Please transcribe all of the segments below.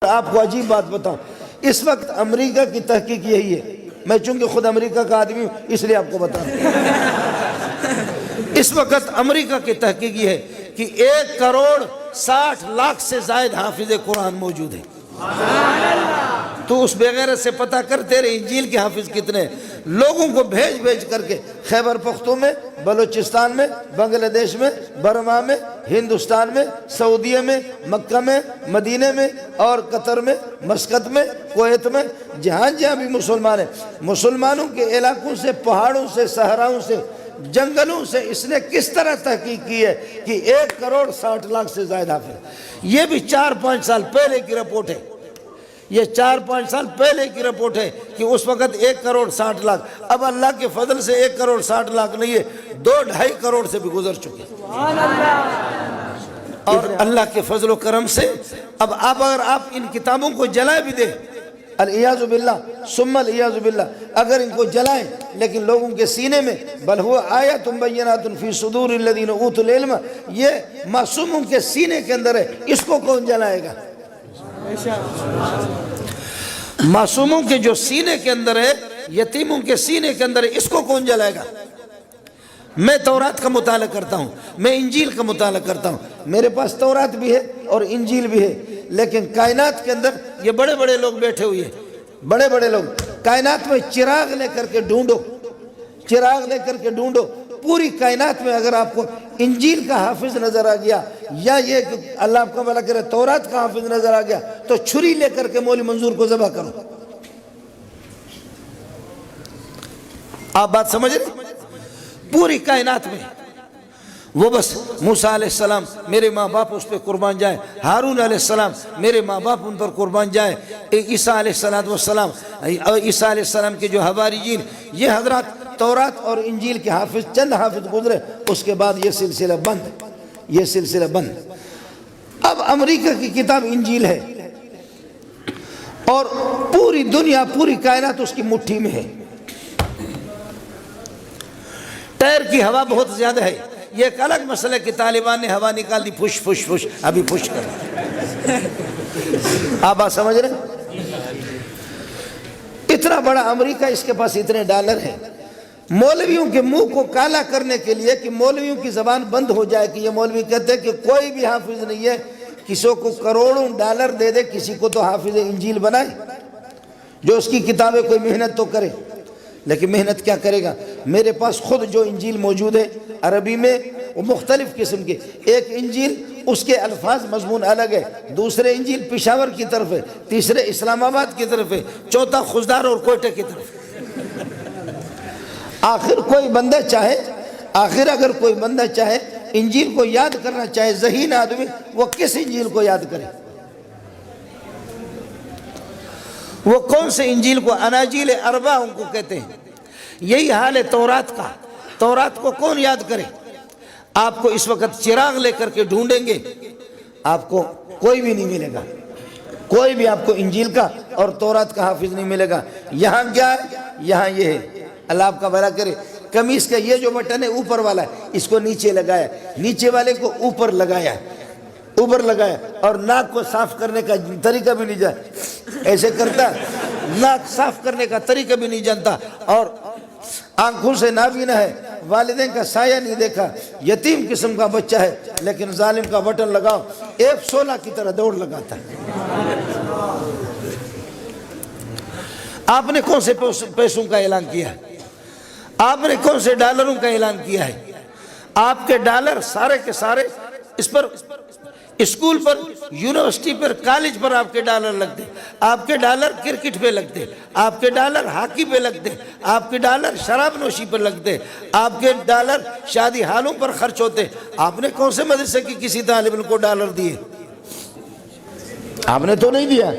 آپ کو عجیب بات بتاؤں، اس وقت امریکہ کی تحقیق یہی ہے، میں چونکہ خود امریکہ کا آدمی ہوں اس لیے آپ کو بتا رہا ہوں۔ اس وقت امریکہ کی تحقیق یہ ہے کہ 1,60,00,000 سے زائد حافظ قرآن موجود ہیں۔ تو اس بغیرت سے پتہ کر تیرے انجیل کے حافظ کتنے ہیں۔ لوگوں کو بھیج کر کے خیبر پختون میں، بلوچستان میں، بنگلہ دیش میں، برما میں، ہندوستان میں، سعودیہ میں، مکہ میں، مدینہ میں اور قطر میں، مسقط میں، کویت میں، جہاں جہاں بھی مسلمان ہیں، مسلمانوں کے علاقوں سے، پہاڑوں سے، صحراؤں سے، جنگلوں سے اس نے کس طرح تحقیق کی ہے کہ 1,60,00,000 سے زائد حافظ۔ یہ بھی 4-5 سال پہلے کی رپورٹ ہے، یہ 4-5 سال پہلے کی رپورٹ ہے کہ اس وقت 1,60,00,000، اب اللہ کے فضل سے 1,60,00,000 نہیں ہے، 2-2.5 کروڑ سے بھی گزر چکے، اور اللہ کے فضل و کرم سے اب اگر آپ ان کتابوں کو جلائے بھی دیں، العیاذ باللہ ثم العیاذ باللہ، اگر ان کو جلائیں لیکن لوگوں کے سینے میں بل ہوا آیات بینات فی صدور الذین اوتوا العلم، یہ معصوموں کے سینے کے اندر ہے، اس کو کون جلائے گا؟ معصوموں کے جو سینے کے اندر ہے، یتیموں کے سینے کے اندر ہے، اس کو کون جلائے گا؟ میں تورات کا مطالعہ کرتا ہوں، میں انجیل کا مطالعہ کرتا ہوں، میرے پاس تورات بھی ہے اور انجیل بھی ہے، لیکن کائنات کے اندر یہ بڑے بڑے لوگ بیٹھے ہوئے ہیں، بڑے بڑے لوگ کائنات میں چراغ لے کر کے ڈھونڈو، چراغ لے کر کے ڈھونڈو، پوری کائنات میں اگر آپ کو انجیل کا حافظ نظر آ گیا یا یہ کہ اللہ آپ کا بھلا کرے تورات کا حافظ نظر آ گیا تو چھری لے کر کے مولوی منظور کو ذبح کرو۔ آپ بات سمجھ رہے؟ پوری کائنات میں وہ بس موسیٰ علیہ السلام میرے ماں باپ اس پہ قربان جائے، ہارون علیہ السلام میرے ماں باپ ان پر قربان جائے، عیسیٰ علیہ السلام کے جو حواریین، یہ حضرات تورات اور انجیل کے حافظ، چند حافظ گزرے، اس کے بعد یہ سلسلہ بند، یہ سلسلہ بند۔ اب امریکہ کی کتاب انجیل ہے اور پوری دنیا، پوری کائنات اس کی مٹھی میں ہے، ٹائر کی ہوا بہت زیادہ ہے۔ یہ ایک الگ مسئلہ ہے کہ طالبان نے ہوا نکال دی، پھش پھش پھش، ابھی پھش کر۔ آپ بات سمجھ رہے ہیں؟ اتنا بڑا امریکہ، اس کے پاس اتنے ڈالر ہیں، مولویوں کے منہ کو کالا کرنے کے لیے کہ مولویوں کی زبان بند ہو جائے کہ یہ مولوی کہتے ہیں کہ کوئی بھی حافظ نہیں ہے، کسی کو کروڑوں ڈالر دے دے، کسی کو تو حافظ انجیل بنائے، جو اس کی کتابیں کوئی محنت تو کرے، لیکن محنت کیا کرے گا؟ میرے پاس خود جو انجیل موجود ہے عربی میں، وہ مختلف قسم کے، ایک انجیل اس کے الفاظ مضمون الگ ہے، دوسرے انجیل پشاور کی طرف ہے، تیسرے اسلام آباد کی طرف ہے، چوتھا خزدار اور کوئٹہ کی طرف ہے۔ آخر کوئی بندہ چاہے، آخر اگر کوئی بندہ چاہے انجیل کو یاد کرنا چاہے، ذہین آدمی، وہ کس انجیل کو یاد کرے؟ وہ کون سے انجیل کو؟ اناجیل اربع ان کو کہتے ہیں۔ یہی حال ہے تورات کا، تورات کو کون یاد کرے؟ آپ کو اس وقت چراغ لے کر کے ڈھونڈیں گے، آپ کو کوئی بھی نہیں ملے گا، کوئی بھی آپ کو انجیل کا اور تورات کا حافظ نہیں ملے گا۔ یہاں کیا ہے؟ یہاں یہ ہے، اللہ آپ کا بھلا کرے، قمیص کا یہ جو بٹن ہے اوپر والا ہے، اس کو نیچے لگایا، نیچے والے کو اوپر لگایا، اوپر لگایا، اور ناک کو صاف کرنے کا طریقہ بھی نہیں جانتا، ایسے کرتا، ناک صاف کرنے کا طریقہ بھی نہیں جانتا، اور آنکھوں سے نابینا ہے، والدین کا سایہ نہیں دیکھا، یتیم قسم کا بچہ ہے، لیکن ظالم کا بٹن لگاؤ F-16 کی طرح دوڑ لگاتا ہے۔ آپ نے کون سے پیسوں کا اعلان کیا ہے؟ آپ نے کون سے ڈالروں کا اعلان کیا ہے؟ آپ کے ڈالر سارے کے سارے اس پر، اسکول پر، یونیورسٹی پر، کالج پر آپ کے ڈالر لگتے، آپ کے ڈالر کرکٹ پہ لگتے، آپ کے ڈالر ہاکی پہ لگتے، آپ کے ڈالر شراب نوشی پر لگتے، آپ کے ڈالر شادی حالوں پر خرچ ہوتے۔ آپ نے کون سے مدرسے کی کسی طالب علم کو ڈالر دیے؟ آپ نے تو نہیں دیا۔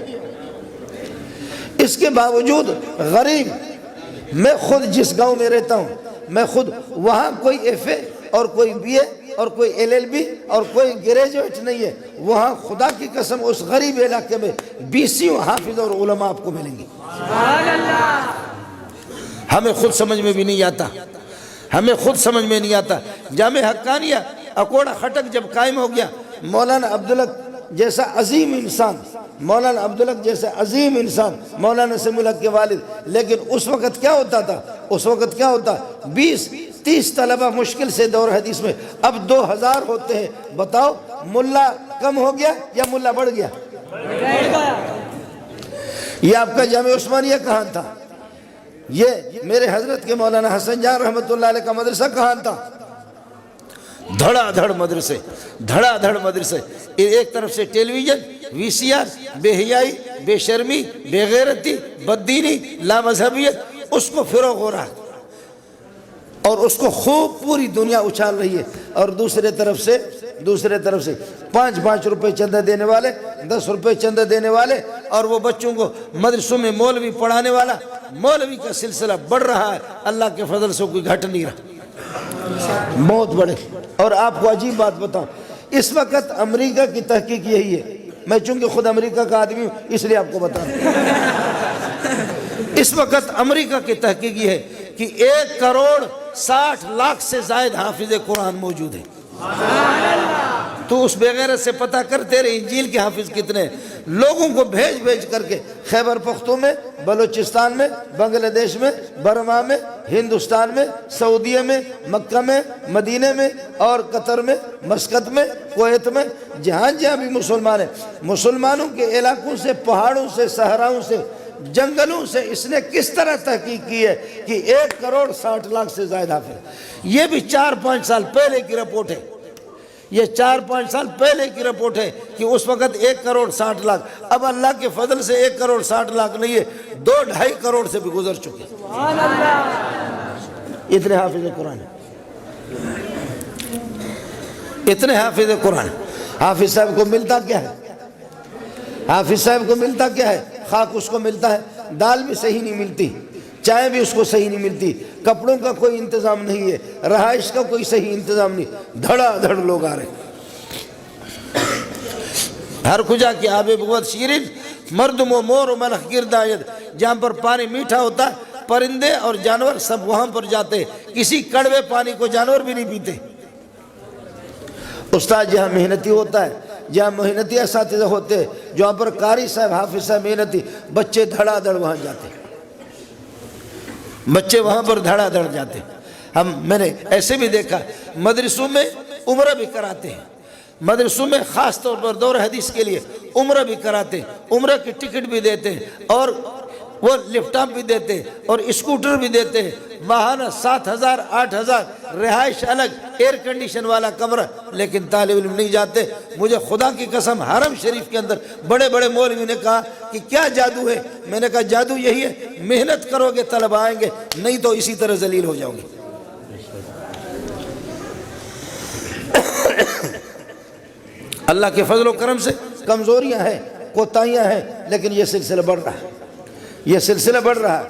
اس کے باوجود غریب، میں خود جس گاؤں میں رہتا ہوں، میں خود وہاں کوئی FA اور کوئی BA اور کوئی LLB اور کوئی گریجویٹ نہیں ہے، وہاں خدا کی قسم اس غریب علاقے میں 20 حافظ اور علماء آپ کو ملیں گے۔ ہمیں خود سمجھ میں بھی نہیں آتا، ہمیں خود سمجھ میں نہیں آتا۔ جامع حقانیہ اکوڑا خٹک جب قائم ہو گیا، مولانا عبدالحق جیسا عظیم انسان، مولانا عبدالحق جیسے عظیم انسان مولانا سمیع الحق کے والد، لیکن اس وقت کیا ہوتا تھا؟ اس وقت کیا ہوتا؟ 20-30 طلبہ مشکل سے دور حدیث میں، اب 2000 ہوتے ہیں۔ بتاؤ ملا کم ہو گیا یا ملا بڑھ گیا؟ یہ آپ کا جامع عثمانیہ کہاں تھا؟ یہ میرے حضرت کے مولانا حسن جان رحمۃ اللہ علیہ کا مدرسہ کہاں تھا؟ دھڑا دھڑ مدرسے، دھڑا دھڑ مدرسے، ایک طرف سے ٹیلی ویژن، وی سی آر، بے حیائی، بے شرمی، بے غیرتی، بددینی، لامذہبیت، اس کو فروغ ہو رہا ہے اور اس کو خوب پوری دنیا اچھال رہی ہے۔ اور دوسرے طرف سے 5 روپے چندہ دینے والے، 10 روپے چندہ دینے والے، اور وہ بچوں کو مدرسوں میں مولوی پڑھانے والا، مولوی کا سلسلہ بڑھ رہا ہے، اللہ کے فضل سے کوئی گھٹ نہیں رہا، بہت بڑے۔ اور آپ کو عجیب بات بتاؤں، اس وقت امریکہ کی تحقیق یہی ہے، میں چونکہ خود امریکہ کا آدمی ہوں اس لیے آپ کو بتا رہا ہوں، اس وقت امریکہ کی تحقیق یہ ہے کہ 1,60,00,000 سے زائد حافظ قرآن موجود ہیں۔ تو اس بغیرت سے پتہ کر تیرے انجیل کے حافظ کتنے ہیں۔ لوگوں کو بھیج کر کے خیبر پختون میں، بلوچستان میں، بنگلہ دیش میں، برما میں، ہندوستان میں، سعودیہ میں، مکہ میں، مدینہ میں اور قطر میں، مسقط میں، کویت میں، جہاں جہاں بھی مسلمان ہیں، مسلمانوں کے علاقوں سے، پہاڑوں سے، صحراؤں سے، جنگلوں سے اس نے کس طرح تحقیق کی ہے کہ 1,60,00,000 سے زائد حافظ۔ یہ بھی 4-5 سال پہلے کی رپورٹ ہے، یہ 4-5 سال پہلے کی رپورٹ ہے کہ اس وقت 1,60,00,000، اب اللہ کے فضل سے 1,60,00,000 نہیں ہے، 2-2.5 کروڑ سے بھی گزر چکے، اتنے حافظ قرآن ہیں، اتنے حافظ قرآن۔ حافظ صاحب کو ملتا کیا ہے؟ حافظ صاحب کو ملتا کیا ہے؟ خاک اس کو ملتا ہے، دال بھی صحیح نہیں ملتی، چائے بھی اس کو صحیح نہیں ملتی، کپڑوں کا کوئی انتظام نہیں ہے، رہائش کا کوئی صحیح انتظام نہیں، دھڑا دھڑ لوگ آ رہے ہیں۔ ہر کجا کی آب بغوت شیرین، مردم و مور و ملخ گرد آید، جہاں پر پانی میٹھا ہوتا ہے پرندے اور جانور سب وہاں پر جاتے، کسی کڑوے پانی کو جانور بھی نہیں پیتے۔ استاد جہاں محنتی ہوتا ہے، جہاں محنتی اساتذہ ہوتے ہیں، جہاں پر قاری صاحب، حافظ صاحب محنتی، بچے دھڑا دھڑ وہاں جاتے، بچے وہاں پر دھڑا دھڑ جاتے۔ میں نے ایسے بھی دیکھا مدرسوں میں عمرہ بھی کراتے ہیں، مدرسوں میں خاص طور پر دور حدیث کے لیے عمرہ بھی کراتے ہیں، عمرہ کی ٹکٹ بھی دیتے ہیں اور وہ لیپ ٹاپ بھی دیتے ہیں اور اسکوٹر بھی دیتے ہیں، ماہانہ 7,000 8,000 رہائش الگ، ایئر کنڈیشن والا کمرہ، لیکن طالب علم نہیں جاتے۔ مجھے خدا کی قسم حرم شریف کے اندر بڑے بڑے مولوی نے کہا کہ کیا جادو ہے؟ میں نے کہا جادو یہی ہے، محنت کرو گے طلبہ آئیں گے، نہیں تو اسی طرح ذلیل ہو جاؤ گے۔ اللہ کے فضل و کرم سے کمزوریاں ہیں، کوتاہیاں ہیں، لیکن یہ سلسلہ بڑھ رہا ہے، یہ سلسلہ بڑھ رہا ہے۔